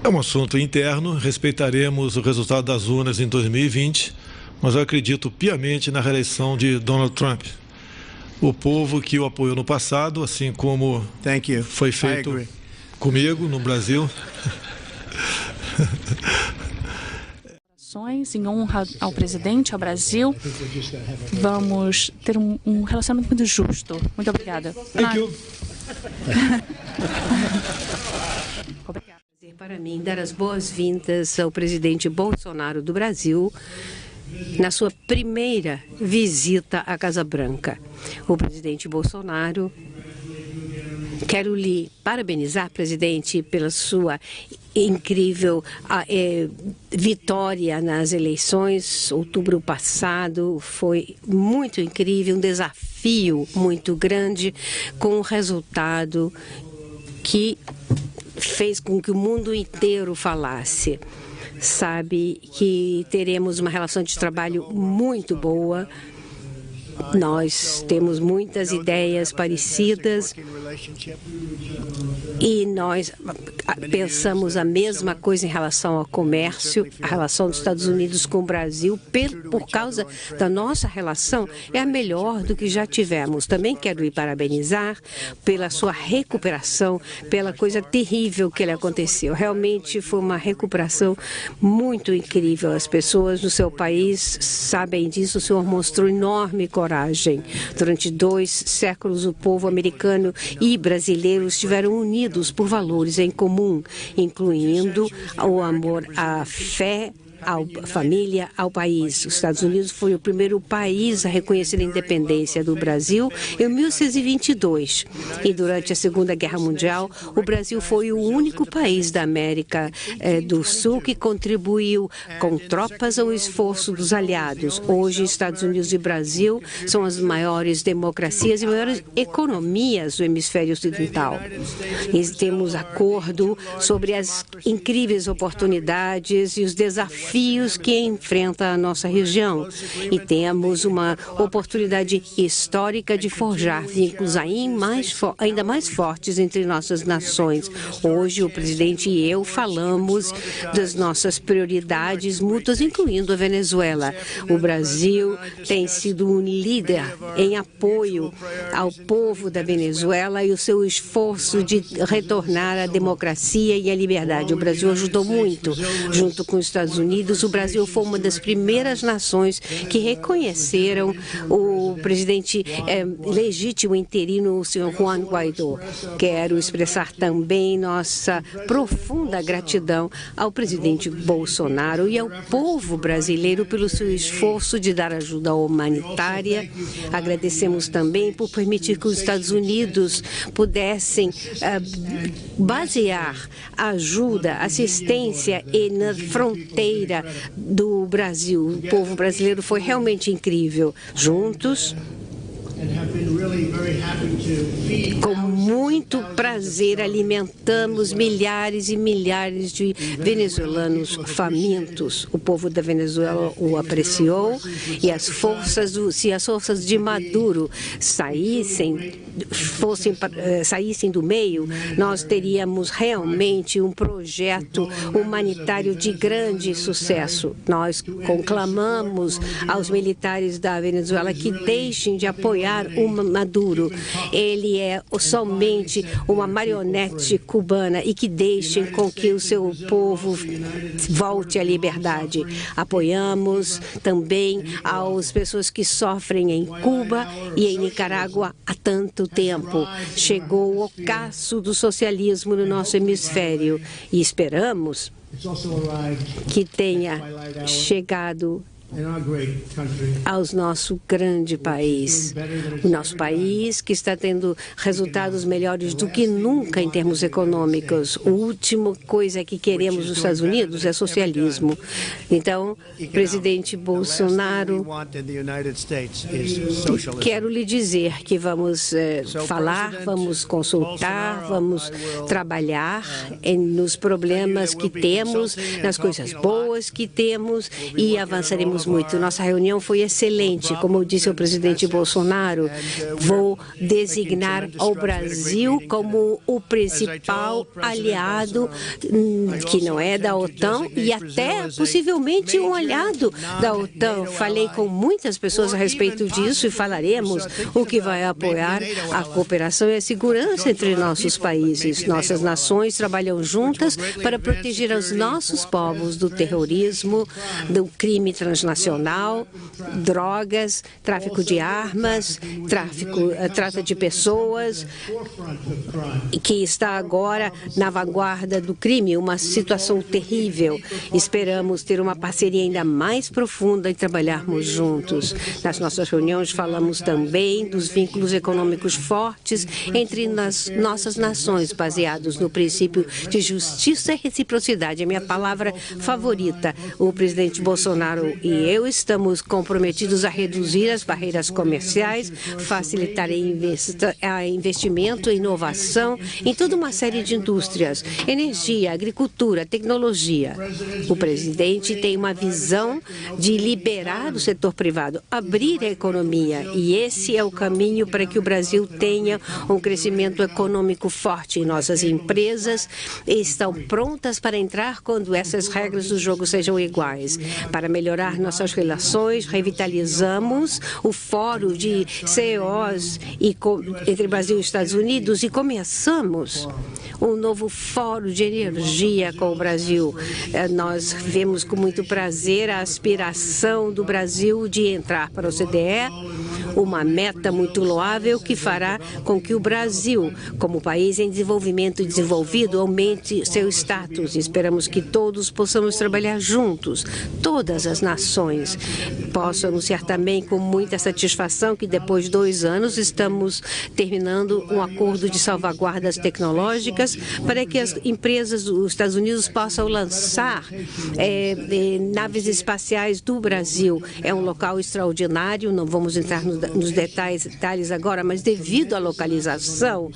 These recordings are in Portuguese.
É um assunto interno, respeitaremos o resultado das urnas em 2020, mas eu acredito piamente na reeleição de Donald Trump. O povo que o apoiou no passado, assim como foi feito comigo no Brasil. Em honra ao presidente, ao Brasil, vamos ter um relacionamento muito justo. Muito obrigada. Thank you. Obrigada. Para mim, dar as boas-vindas ao presidente Bolsonaro do Brasil na sua primeira visita à Casa Branca. O presidente Bolsonaro, quero lhe parabenizar, presidente, pela sua incrível vitória nas eleições. Outubro passado foi muito incrível, um desafio muito grande, com um resultado que fez com que o mundo inteiro falasse. Sabe que teremos uma relação de trabalho muito boa. Nós temos muitas ideias parecidas e nós pensamos a mesma coisa em relação ao comércio. A relação dos Estados Unidos com o Brasil, por causa da nossa relação, é a melhor do que já tivemos. Também quero lhe parabenizar pela sua recuperação, pela coisa terrível que lhe aconteceu. Realmente foi uma recuperação muito incrível. As pessoas no seu país sabem disso. O senhor mostrou enorme coragem. Durante 2 séculos, o povo americano e brasileiro estiveram unidos por valores em comum, incluindo o amor à fé, à família, ao país. Os Estados Unidos foi o primeiro país a reconhecer a independência do Brasil em 1622. E durante a Segunda Guerra Mundial, o Brasil foi o único país da América do Sul que contribuiu com tropas ao esforço dos aliados. Hoje, Estados Unidos e Brasil são as maiores democracias e maiores economias do hemisfério ocidental. E temos acordo sobre as incríveis oportunidades e os desafios que enfrenta a nossa região. E temos uma oportunidade histórica de forjar vínculos ainda mais fortes entre nossas nações. Hoje, o presidente e eu falamos das nossas prioridades mútuas, incluindo a Venezuela. O Brasil tem sido um líder em apoio ao povo da Venezuela e o seu esforço de retornar à democracia e à liberdade. O Brasil ajudou muito, junto com os Estados Unidos. O Brasil foi uma das primeiras nações que reconheceram o presidente legítimo interino, o senhor Juan Guaidó. Quero expressar também nossa profunda gratidão ao presidente Bolsonaro e ao povo brasileiro pelo seu esforço de dar ajuda humanitária. Agradecemos também por permitir que os Estados Unidos pudessem basear ajuda, assistência na fronteira do Brasil. O povo brasileiro foi realmente incrível. Juntos, com muito prazer, alimentamos milhares e milhares de venezuelanos famintos. O povo da Venezuela o apreciou e se as forças de Maduro saíssem do meio, nós teríamos realmente um projeto humanitário de grande sucesso. Nós conclamamos aos militares da Venezuela que deixem de apoiar o Maduro. Ele é somente uma marionete cubana e que deixem com que o seu povo volte à liberdade. Apoiamos também as pessoas que sofrem em Cuba e em Nicarágua há tanto tempo. Chegou o ocaso do socialismo no nosso hemisfério e esperamos que tenha chegado ao nosso grande país. O nosso país que está tendo resultados melhores do que nunca em termos econômicos. A última coisa que queremos nos Estados Unidos é socialismo. Então, presidente Bolsonaro, quero lhe dizer que vamos falar, vamos consultar, vamos trabalhar nos problemas que temos, nas coisas boas que temos e avançaremos Aprendemos muito. Nossa reunião foi excelente. Como disse o presidente Bolsonaro, vou designar o Brasil como o principal aliado, que não é da OTAN, e até possivelmente um aliado da OTAN. Falei com muitas pessoas a respeito disso e falaremos o que vai apoiar a cooperação e a segurança entre nossos países. Nossas nações trabalham juntas para proteger os nossos povos do terrorismo, do crime transnacional, drogas, tráfico de armas, trata de pessoas, que está agora na vanguarda do crime, uma situação terrível. Esperamos ter uma parceria ainda mais profunda e trabalharmos juntos. Nas nossas reuniões falamos também dos vínculos econômicos fortes entre nossas nações, baseados no princípio de justiça e reciprocidade. É minha palavra favorita. O presidente Bolsonaro e eu estamos comprometidos a reduzir as barreiras comerciais, facilitar investimento e inovação em toda uma série de indústrias, energia, agricultura, tecnologia. O presidente tem uma visão de liberar o setor privado, abrir a economia, e esse é o caminho para que o Brasil tenha um crescimento econômico forte. Nossas empresas estão prontas para entrar quando essas regras do jogo sejam iguais. Para melhorar nossas relações, revitalizamos o Fórum de CEOs entre Brasil e Estados Unidos e começamos um novo Fórum de Energia com o Brasil. Nós vemos com muito prazer a aspiração do Brasil de entrar para o OCDE, uma meta muito loável que fará com que o Brasil, como país em desenvolvimento e desenvolvido, aumente seu status. Esperamos que todos possamos trabalhar juntos, todas as nações. Posso anunciar também com muita satisfação que depois de 2 anos estamos terminando um acordo de salvaguardas tecnológicas para que as empresas dos Estados Unidos possam lançar naves espaciais do Brasil. É um local extraordinário, não vamos entrar nos detalhes agora, mas devido à localização,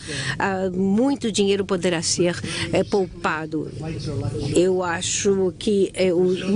muito dinheiro poderá ser poupado. Eu acho que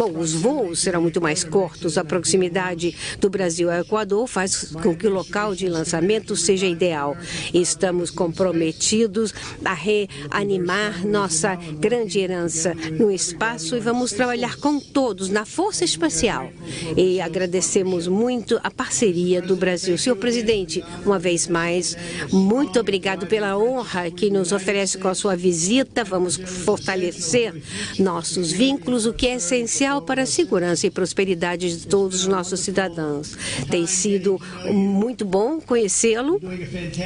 os voos serão muito mais curtos. A proximidade do Brasil ao Equador faz com que o local de lançamento seja ideal. Estamos comprometidos a reanimar nossa grande herança no espaço e vamos trabalhar com todos na Força Espacial. E agradecemos muito a parceria do Brasil. Senhor presidente, uma vez mais, muito obrigado pela honra que nos oferece com a sua visita. Vamos fortalecer nossos vínculos, o que é essencial para a segurança e prosperidade de todos os nossos cidadãos. Tem sido muito bom conhecê-lo.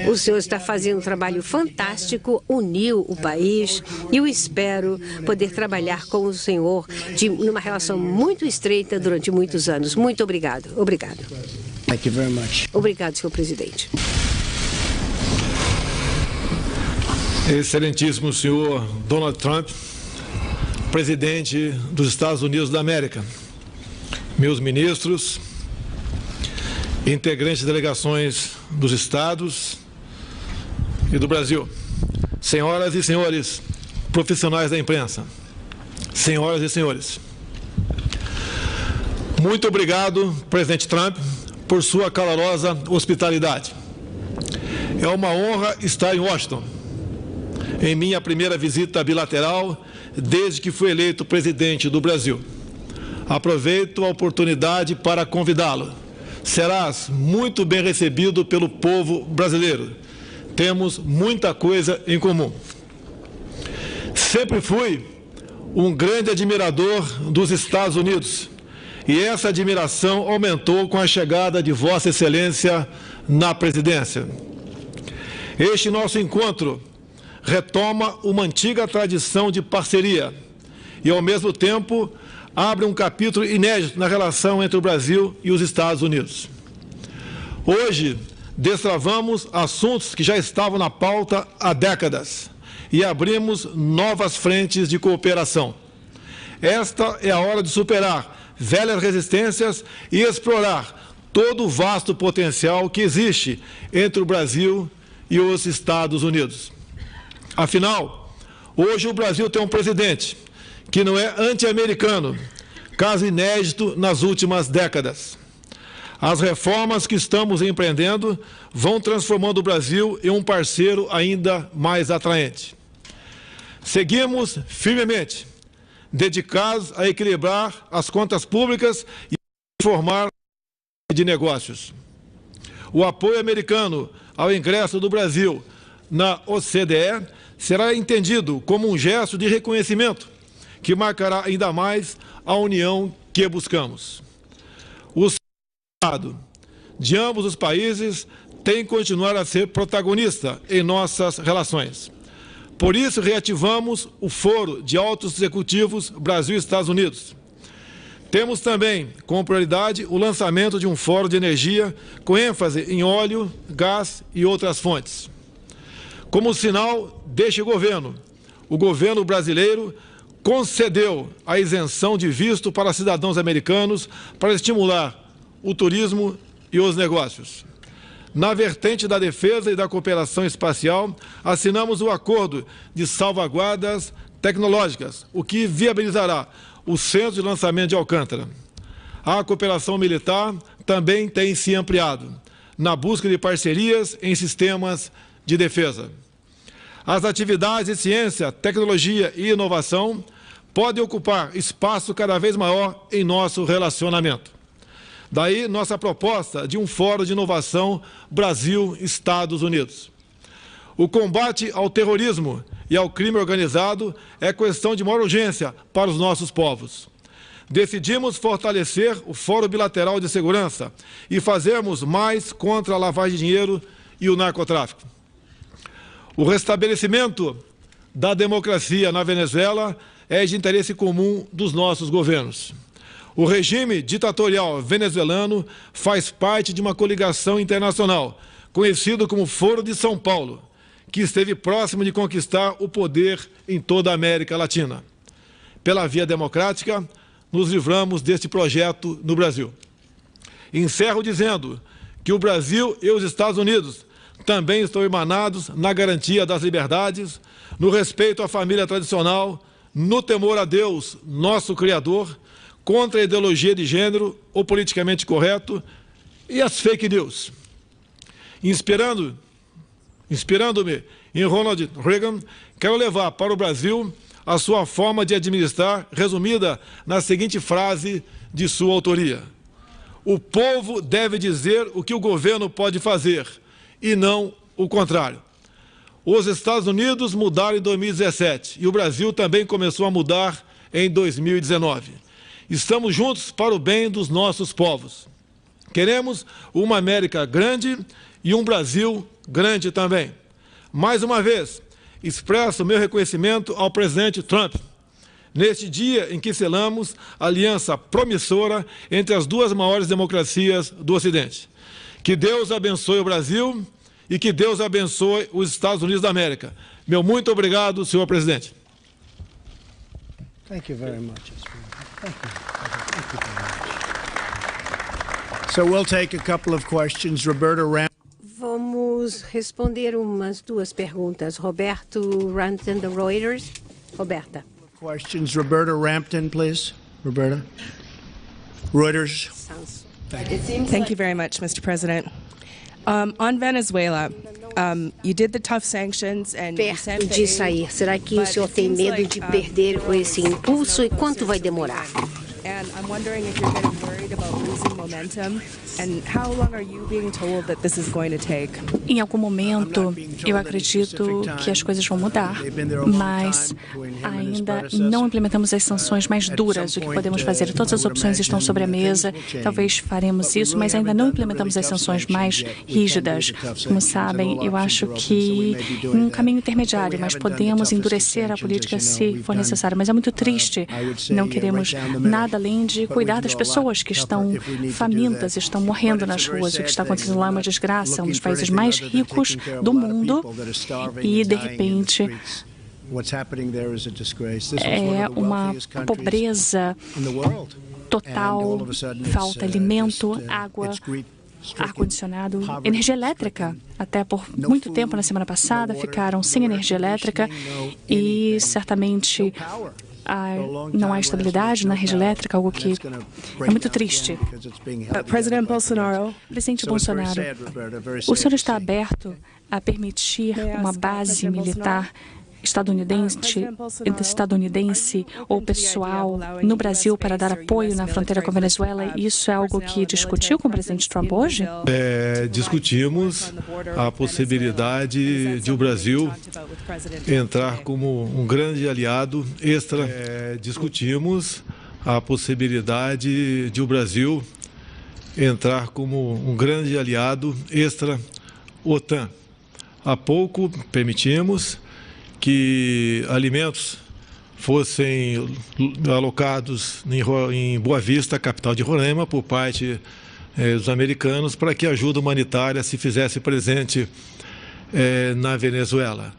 O senhor está fazendo um trabalho fantástico, uniu o país e eu espero poder trabalhar com o senhor numa relação muito estreita durante muitos anos. Muito obrigado. Obrigado. Thank you very much. Obrigado, senhor presidente. Excelentíssimo senhor Donald Trump, presidente dos Estados Unidos da América, meus ministros, integrantes de delegações dos estados e do Brasil, senhoras e senhores profissionais da imprensa, senhoras e senhores, muito obrigado, presidente Trump, por sua calorosa hospitalidade. É uma honra estar em Washington, em minha primeira visita bilateral desde que fui eleito presidente do Brasil. Aproveito a oportunidade para convidá-lo. Serás muito bem recebido pelo povo brasileiro. Temos muita coisa em comum. Sempre fui um grande admirador dos Estados Unidos e essa admiração aumentou com a chegada de Vossa Excelência na presidência. Este nosso encontro retoma uma antiga tradição de parceria e, ao mesmo tempo, abre um capítulo inédito na relação entre o Brasil e os Estados Unidos. Hoje, destravamos assuntos que já estavam na pauta há décadas e abrimos novas frentes de cooperação. Esta é a hora de superar velhas resistências e explorar todo o vasto potencial que existe entre o Brasil e os Estados Unidos. Afinal, hoje o Brasil tem um presidente que não é anti-americano, caso inédito nas últimas décadas. As reformas que estamos empreendendo vão transformando o Brasil em um parceiro ainda mais atraente. Seguimos firmemente dedicados a equilibrar as contas públicas e formar de negócios. O apoio americano ao ingresso do Brasil na OCDE será entendido como um gesto de reconhecimento que marcará ainda mais a união que buscamos. O Estado de ambos os países tem que continuar a ser protagonista em nossas relações. Por isso, reativamos o Foro de Altos Executivos Brasil e Estados Unidos. Temos também, como prioridade, o lançamento de um fórum de energia com ênfase em óleo, gás e outras fontes. Como sinal deste governo, o governo brasileiro concedeu a isenção de visto para cidadãos americanos para estimular o turismo e os negócios. Na vertente da defesa e da cooperação espacial, assinamos o acordo de salvaguardas tecnológicas, o que viabilizará o Centro de Lançamento de Alcântara. A cooperação militar também tem se ampliado, na busca de parcerias em sistemas de defesa. As atividades de ciência, tecnologia e inovação podem ocupar espaço cada vez maior em nosso relacionamento. Daí nossa proposta de um Fórum de Inovação Brasil-Estados Unidos. O combate ao terrorismo e ao crime organizado é questão de maior urgência para os nossos povos. Decidimos fortalecer o Fórum Bilateral de Segurança e fazermos mais contra a lavagem de dinheiro e o narcotráfico. O restabelecimento da democracia na Venezuela é de interesse comum dos nossos governos. O regime ditatorial venezuelano faz parte de uma coligação internacional, conhecido como Foro de São Paulo, que esteve próximo de conquistar o poder em toda a América Latina. Pela via democrática, nos livramos deste projeto no Brasil. Encerro dizendo que o Brasil e os Estados Unidos também estão irmanados na garantia das liberdades, no respeito à família tradicional, no temor a Deus, nosso Criador, contra a ideologia de gênero, o politicamente correto e as fake news. Inspirando-me em Ronald Reagan, quero levar para o Brasil a sua forma de administrar, resumida na seguinte frase de sua autoria: o povo deve dizer o que o governo pode fazer, e não o contrário. Os Estados Unidos mudaram em 2017 e o Brasil também começou a mudar em 2019. Estamos juntos para o bem dos nossos povos. Queremos uma América grande e um Brasil grande também. Mais uma vez, expresso meu reconhecimento ao presidente Trump, neste dia em que selamos a aliança promissora entre as duas maiores democracias do Ocidente. Que Deus abençoe o Brasil e que Deus abençoe os Estados Unidos da América. Meu muito obrigado, senhor presidente. Thank you very much. Thank you. Thank you very much. So we'll take a couple of questions. Roberta Rampton. Vamos responder duas perguntas. Roberto Rampton, da Reuters. Roberta. Questions. Roberta Rampton, please. Roberta. Reuters. Thank you very much, Mr. President. On Venezuela, you did the tough sanctions and you sent de sair. Será que o senhor tem medo de perder com esse impulso e quanto vai demorar? And I'm wondering if you're getting worried about losing momentum and how long are you being told that this is going to take? Em algum momento, eu acredito que as coisas vão mudar, mas ainda não implementamos as sanções mais duras. O que podemos fazer? Todas as opções estão sobre a mesa. Talvez faremos isso, mas ainda não implementamos as sanções mais rígidas. Como sabem, eu acho que um caminho intermediário, mas podemos endurecer a política se for necessário. Mas é muito triste. Não queremos nada além de cuidar das pessoas que estão famintas, estão morrendo nas ruas. O que está acontecendo lá é uma desgraça, um dos países mais ricos do mundo e, de repente, é uma pobreza total, falta alimento, água, ar-condicionado, energia elétrica. Até por muito tempo na semana passada ficaram sem energia elétrica e certamente não há estabilidade na rede elétrica, algo que é muito triste. Presidente Bolsonaro, o senhor está aberto a permitir uma base militar estadunidense ou pessoal no Brasil para dar apoio na fronteira com a Venezuela? Isso é algo que discutiu com o presidente Trump hoje? Discutimos a possibilidade de o Brasil entrar como um grande aliado discutimos a possibilidade de o Brasil entrar como um grande aliado extra-OTAN. Há pouco permitimos que alimentos fossem alocados em Boa Vista, capital de Roraima, por parte dos americanos, para que a ajuda humanitária se fizesse presente na Venezuela.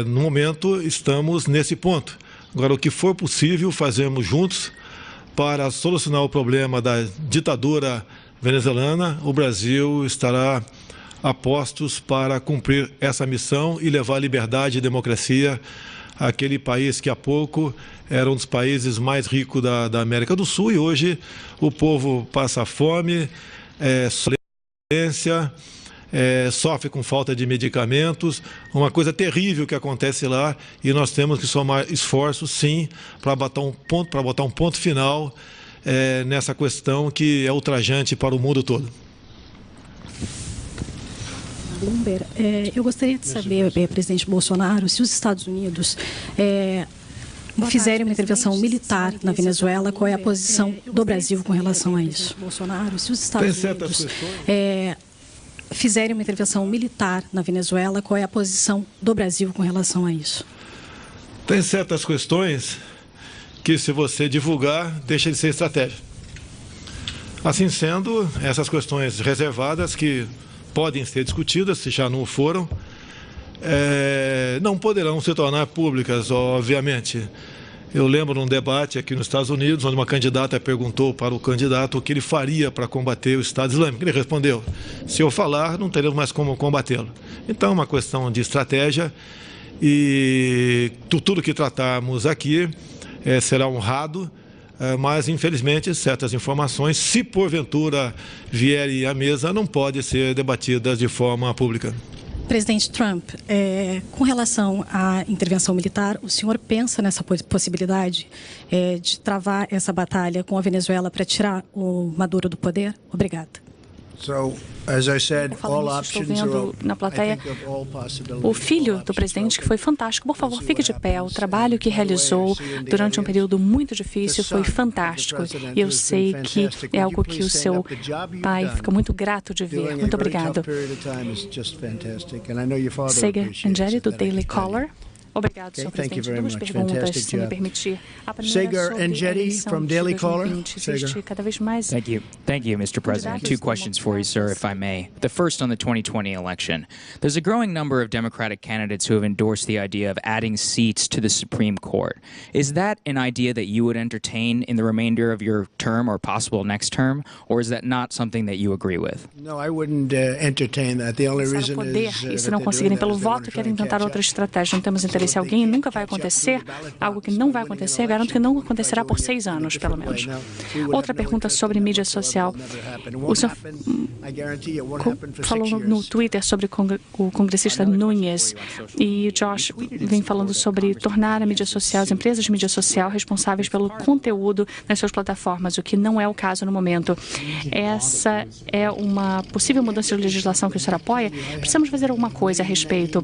No momento, estamos nesse ponto. Agora, o que for possível, fazemos juntos para solucionar o problema da ditadura venezuelana. O Brasil estará a postos para cumprir essa missão e levar liberdade e democracia àquele país que há pouco era um dos países mais ricos da América do Sul e hoje o povo passa fome, violência, sofre com falta de medicamentos, uma coisa terrível que acontece lá e nós temos que somar esforços, sim, para botar um ponto final nessa questão que é ultrajante para o mundo todo. Bloomberg, eu gostaria de saber, presidente Bolsonaro, se os Estados Unidos fizerem uma intervenção militar na Venezuela, qual é a posição do Brasil com relação a isso? Bolsonaro, se os Estados Unidos fizerem uma intervenção militar na Venezuela, qual é a posição do Brasil com relação a isso? Tem certas questões que, se você divulgar, deixa de ser estratégia. Assim sendo, essas questões reservadas que podem ser discutidas, se já não foram, não poderão se tornar públicas, obviamente. Eu lembro num debate aqui nos Estados Unidos, onde uma candidata perguntou para o candidato o que ele faria para combater o Estado Islâmico. Ele respondeu, se eu falar, não teremos mais como combatê-lo. Então, é uma questão de estratégia e tudo que tratarmos aqui será honrado, mas, infelizmente, certas informações, se porventura vierem à mesa, não podem ser debatidas de forma pública. Presidente Trump, com relação à intervenção militar, o senhor pensa nessa possibilidade de travar essa batalha com a Venezuela para tirar o Maduro do poder? Obrigada. Estou vendo na plateia o filho do presidente, que foi fantástico. Por favor, fique de pé. O trabalho que realizou durante um período muito difícil foi fantástico. E eu sei que é algo que o seu pai fica muito grato de ver. Muito obrigado. Sega Angeli, do Daily Caller. Obrigado, senhor presidente. Duas perguntas, se me permitir. A primeira sobre a eleição de 2020. Existe cada vez mais. Thank you, Mr. President. Two questions for you, sir, if I may. The first on the 2020 election. There's a growing number of Democratic candidates who have endorsed the idea of adding seats to the Supreme Court. Is that an idea that you would entertain in the remainder of your term or possible next term, or is that not something that you agree with? No, I wouldn't entertain that. The only reason is e se não conseguirem pelo voto, querem tentar outra estratégia. Não temos interesse alguém, nunca vai acontecer, algo que não vai acontecer, garanto que não acontecerá por 6 anos, pelo menos. Outra pergunta sobre mídia social. O senhor falou no Twitter sobre o congressista Nunes e Josh vem falando sobre tornar a mídia social, as empresas de mídia social responsáveis pelo conteúdo nas suas plataformas, o que não é o caso no momento. Essa é uma possível mudança de legislação que o senhor apoia? Precisamos fazer alguma coisa a respeito.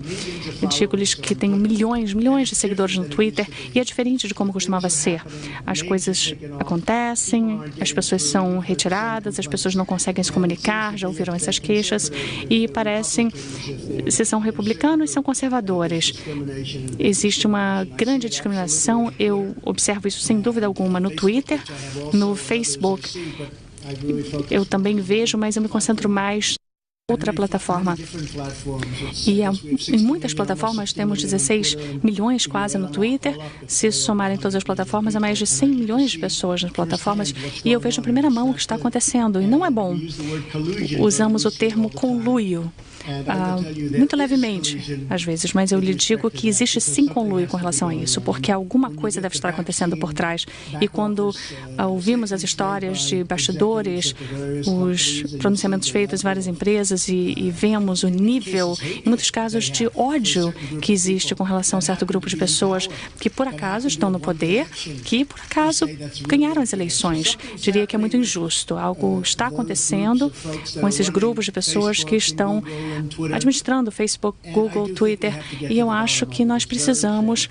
Eu digo-lhes que tenho milhões de seguidores no Twitter e é diferente de como costumava ser. As coisas acontecem, as pessoas são retiradas, as pessoas não conseguem se comunicar, já ouviram essas queixas e parecem, se são republicanos, são conservadores. Existe uma grande discriminação, eu observo isso sem dúvida alguma no Twitter, no Facebook. Eu também vejo, mas eu me concentro mais outra plataforma. E em muitas plataformas temos 16 milhões quase no Twitter. Se somarem todas as plataformas, há mais de 100 milhões de pessoas nas plataformas. E eu vejo em primeira mão o que está acontecendo. E não é bom. Usamos o termo conluio. Muito levemente, às vezes, mas eu lhe digo que existe sim conluio com relação a isso, porque alguma coisa deve estar acontecendo por trás. E quando ouvimos as histórias de bastidores, os pronunciamentos feitos em várias empresas e vemos o nível, em muitos casos, de ódio que existe com relação a um certo grupo de pessoas que, por acaso, estão no poder, que, por acaso, ganharam as eleições. Diria que é muito injusto. Algo está acontecendo com esses grupos de pessoas que estão administrando Facebook, Google, Twitter, e eu acho que nós precisamos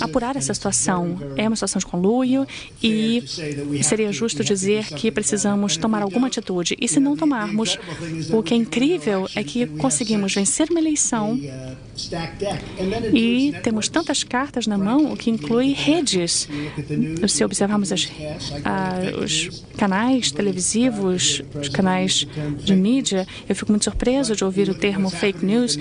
apurar essa situação. É uma situação de conluio e seria justo dizer que precisamos tomar alguma atitude. E se não tomarmos, o que é incrível é que conseguimos vencer uma eleição e temos tantas cartas na mão, o que inclui redes. Se observarmos os canais televisivos, os canais de mídia, eu fico muito surpreso de ouvir o termo fake news.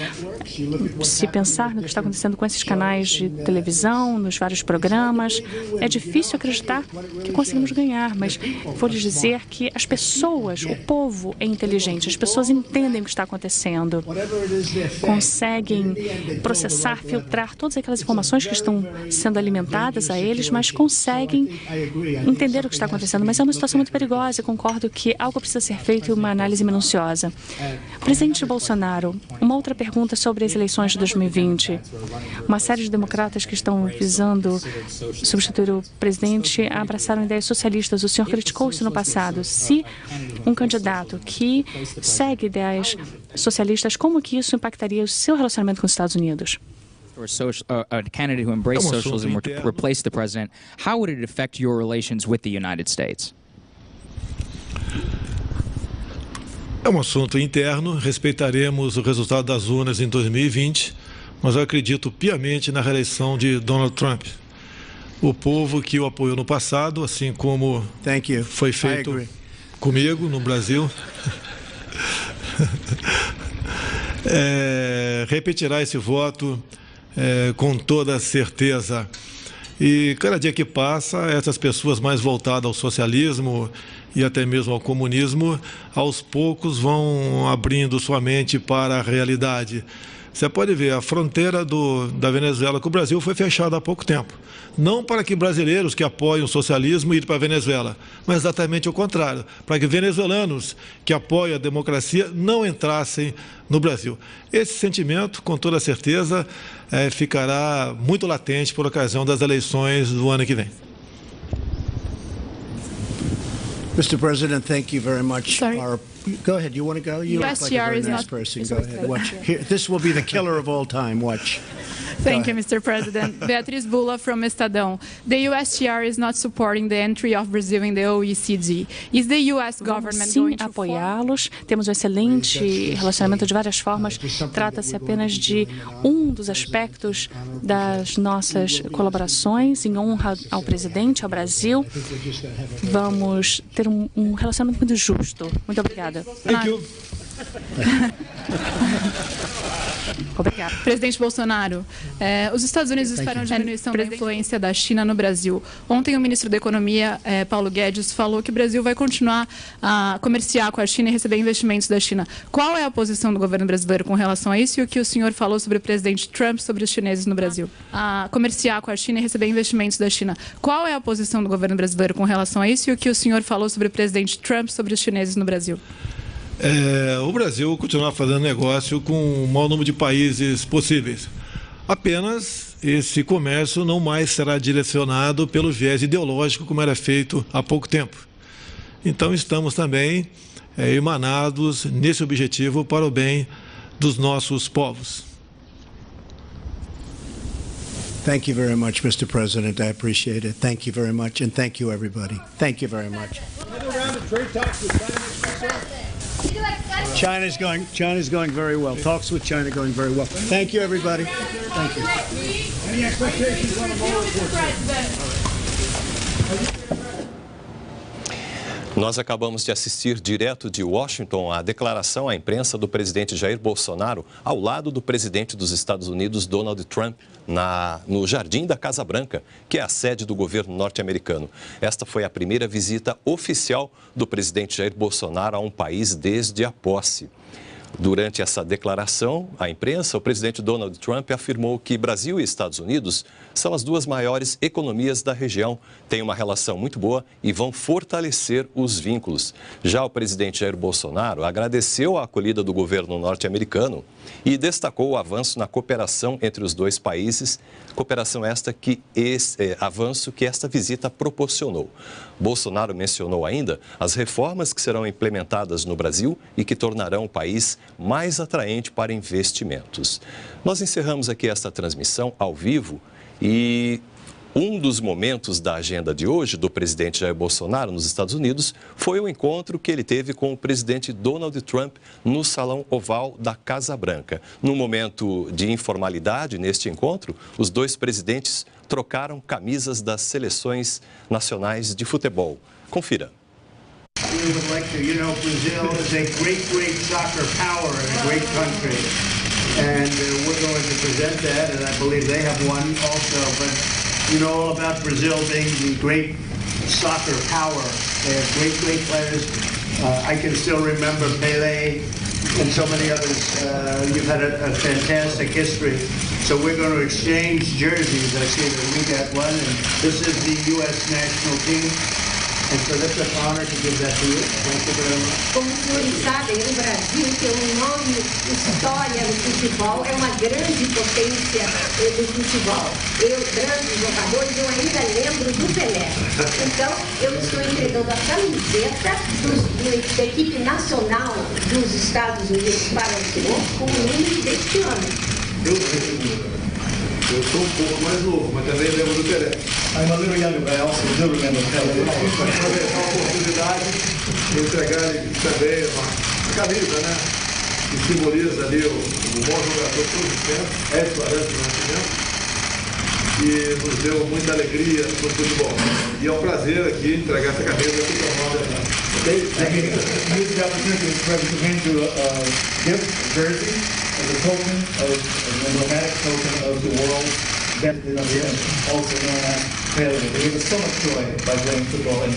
Se pensar no que está acontecendo com esses canais de televisão, nos vários programas, é difícil acreditar que conseguimos ganhar, mas vou lhes dizer que as pessoas, o povo é inteligente, as pessoas entendem o que está acontecendo, conseguem processar, filtrar todas aquelas informações que estão sendo alimentadas a eles, mas conseguem entender o que está acontecendo. Mas é uma situação muito perigosa e concordo que algo precisa ser feito e uma análise minuciosa. Presidente Bolsonaro, uma outra pergunta sobre as eleições de 2020. Uma série de democratas que estão visando substituir o presidente abraçaram ideias socialistas. O senhor criticou isso no passado. Se um candidato que segue ideias socialistas, como que isso impactaria o seu relacionamento com os Estados Unidos? A candidate who embraced socialism were to replace the president, how would it affect your relations with the United States? É um assunto interno, respeitaremos o resultado das urnas em 2020, mas eu acredito piamente na reeleição de Donald Trump. O povo que o apoiou no passado, assim como foi feito comigo no Brasil, repetirá esse voto com toda certeza. E cada dia que passa, essas pessoas mais voltadas ao socialismo e até mesmo ao comunismo, aos poucos vão abrindo sua mente para a realidade. Você pode ver, a fronteira da Venezuela com o Brasil foi fechada há pouco tempo. Não para que brasileiros que apoiam o socialismo irem para a Venezuela, mas exatamente o contrário, para que venezuelanos que apoiam a democracia não entrassem no Brasil. Esse sentimento, com toda certeza, ficará muito latente por ocasião das eleições do ano que vem. Mr. President, thank you very much. Go ahead. You want to go? You look like a very nice person. Go ahead. Watch. Here, this will be the killer of all time. Watch. Thank you, Mr. President. Beatriz Bula from Estadão. The USTR is not supporting the entry of Brazil in the OECD. Is the US government going to apoiá-los? Temos um excelente relacionamento de várias formas. Trata-se apenas de um dos aspectos das nossas colaborações em honra ao presidente, ao Brasil. Vamos ter um relacionamento muito justo. Muito obrigada. Thank you. Obrigado. Presidente Bolsonaro, os Estados Unidos esperam diminuição da influência da China no Brasil. Ontem o ministro da Economia, Paulo Guedes, falou que o Brasil vai continuar a comerciar com a China e receber investimentos da China. Qual é a posição do governo brasileiro com relação a isso e o que o senhor falou sobre o presidente Trump sobre os chineses no Brasil? A comerciar com a China e receber investimentos da China. Qual é a posição do governo brasileiro com relação a isso e o que o senhor falou sobre o presidente Trump sobre os chineses no Brasil? O Brasil continuar fazendo negócio com o maior número de países possíveis. Apenas esse comércio não mais será direcionado pelo viés ideológico como era feito há pouco tempo. Então estamos também emanados nesse objetivo para o bem dos nossos povos. Thank you very much, Mr. President. I appreciate it. Thank you very much, and thank you, everybody. Thank you very much. China's going very well. Talks with China going very well. Thank you, everybody. Thank you. Any expectations on the Mueller report? Nós acabamos de assistir direto de Washington a declaração à imprensa do presidente Jair Bolsonaro ao lado do presidente dos Estados Unidos, Donald Trump, no Jardim da Casa Branca, que é a sede do governo norte-americano. Esta foi a primeira visita oficial do presidente Jair Bolsonaro a um país desde a posse. Durante essa declaração à imprensa, o presidente Donald Trump afirmou que Brasil e Estados Unidos são as duas maiores economias da região, têm uma relação muito boa e vão fortalecer os vínculos. Já o presidente Jair Bolsonaro agradeceu a acolhida do governo norte-americano e destacou o avanço na cooperação entre os dois países, cooperação avanço que esta visita proporcionou. Bolsonaro mencionou ainda as reformas que serão implementadas no Brasil e que tornarão o país mais atraente para investimentos. Nós encerramos aqui esta transmissão ao vivo e um dos momentos da agenda de hoje do presidente Jair Bolsonaro nos Estados Unidos foi o encontro que ele teve com o presidente Donald Trump no Salão Oval da Casa Branca. Num momento de informalidade neste encontro, os dois presidentes trocaram camisas das seleções nacionais de futebol. Confira. We would like to, Brazil is a great soccer power and a great country. And we're going to present that, and I believe they have one also. But you know all about Brazil being the great soccer power. They have great players. I can still remember Pelé and so many others. You've had a fantastic history. So we're going to exchange jerseys. I see that we got one, and this is the U.S. national team. And so that's an honor to give that to you. Thank you very much. Como os senhores sabem, o Brasil tem um nome, história no futebol, é uma grande potência no futebol. Grandes jogadores, eu ainda lembro do Pelé. Então, eu estou entregando a camiseta da equipe nacional dos Estados Unidos para o senhor com o número deste ano. Eu sou um pouco mais novo, mas também lembro do Pelé. I'm a little younger, but I also do remember Pelé. Para aproveitar a oportunidade de entregar também uma camisa, né? Que simboliza ali o bom jogador todo o tempo, Edson Arantes do Nascimento, que nos deu muita alegria no futebol. E é um prazer aqui entregar essa camisa aqui para nós. Use the opportunity to gift a jersey as a token an emblematic token of the world that is also known as Pelé. It gave us so much joy by playing football.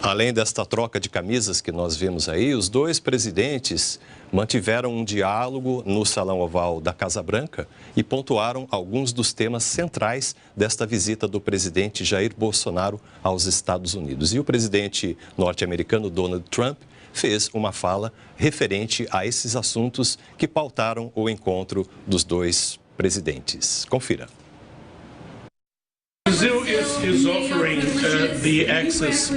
Além desta troca de camisas que nós vimos aí, os dois presidentes mantiveram um diálogo no Salão Oval da Casa Branca e pontuaram alguns dos temas centrais desta visita do presidente Jair Bolsonaro aos Estados Unidos. E o presidente norte-americano Donald Trump fez uma fala referente a esses assuntos que pautaram o encontro dos dois presidentes. Brazil is offering the access.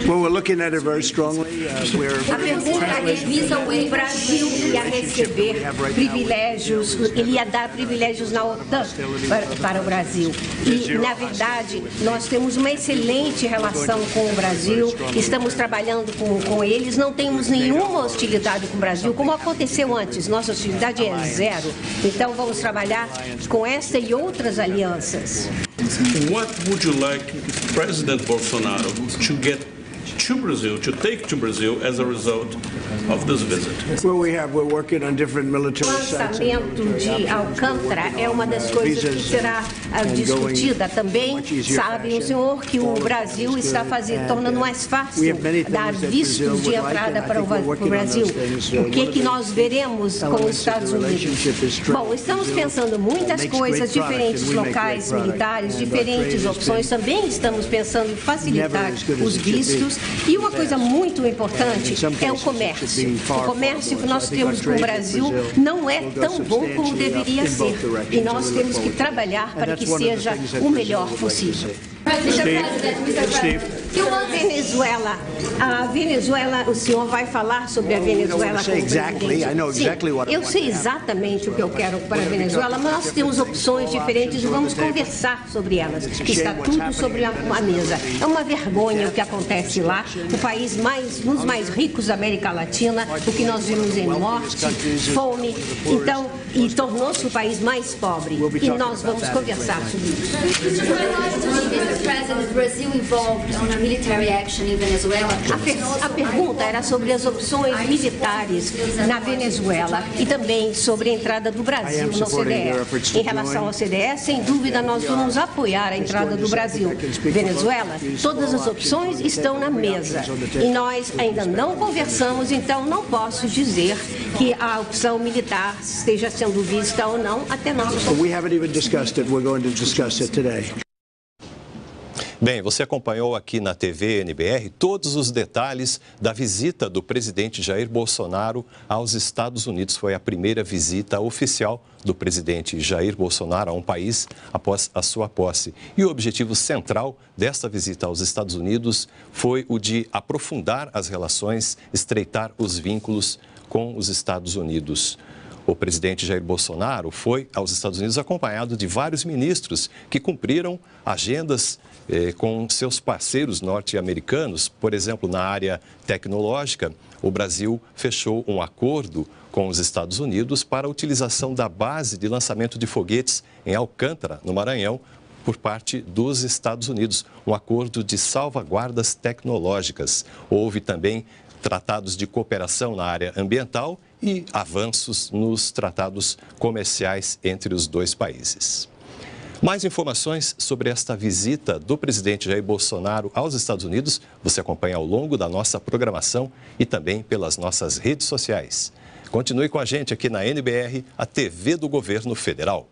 Well, we're looking at it very strongly. A pergunta visa o Brasil ia receber privilégios, ele ia dar privilégios na OTAN para o Brasil. E, na verdade, nós temos uma excelente relação com o Brasil, estamos trabalhando com eles, não temos nenhuma hostilidade com o Brasil, como aconteceu antes, nossa hostilidade é zero. Então, vamos trabalhar com esta e outras alianças. What would you like President Bolsonaro to get to Brazil, to take to Brazil as a result of this visit? Well, we're working on different military sites. O lançamento de Alcântara é uma das coisas que será discutida também. Sabe o senhor que o Brasil está tornando mais fácil dar vistos de entrada para o Brasil. O que nós veremos com os Estados Unidos? Bom, estamos pensando muitas coisas, diferentes locais militares, diferentes opções. Também estamos pensando em facilitar os vistos. E uma coisa muito importante é o comércio. O comércio que nós temos com o Brasil não é tão bom como deveria ser. E nós temos que trabalhar para que seja o melhor possível. Steve. A Venezuela, o senhor vai falar sobre a Venezuela com o presidente? Sim, eu sei exatamente o que eu quero para a Venezuela, mas nós temos opções diferentes e vamos conversar sobre elas. Está tudo sobre a mesa. É uma vergonha o que acontece lá, o país um dos mais ricos da América Latina, o que nós vimos em morte, fome, então, e tornou-se o país mais pobre. E nós vamos conversar sobre isso. A pergunta era sobre as opções militares na Venezuela e também sobre a entrada do Brasil no OCDE. Em relação ao OCDE, sem dúvida, nós vamos apoiar a entrada do Brasil. Venezuela, todas as opções estão na mesa e nós ainda não conversamos, então não posso dizer que a opção militar esteja sendo vista ou não até nós. Bem, você acompanhou aqui na TV NBR todos os detalhes da visita do presidente Jair Bolsonaro aos Estados Unidos. Foi a primeira visita oficial do presidente Jair Bolsonaro a um país após a sua posse. E o objetivo central desta visita aos Estados Unidos foi o de aprofundar as relações, estreitar os vínculos com os Estados Unidos. O presidente Jair Bolsonaro foi aos Estados Unidos acompanhado de vários ministros que cumpriram agendas com seus parceiros norte-americanos. Por exemplo, na área tecnológica, o Brasil fechou um acordo com os Estados Unidos para a utilização da base de lançamento de foguetes em Alcântara, no Maranhão, por parte dos Estados Unidos. Um acordo de salvaguardas tecnológicas. Houve também tratados de cooperação na área ambiental e avanços nos tratados comerciais entre os dois países. Mais informações sobre esta visita do presidente Jair Bolsonaro aos Estados Unidos você acompanha ao longo da nossa programação e também pelas nossas redes sociais. Continue com a gente aqui na NBR, a TV do Governo Federal.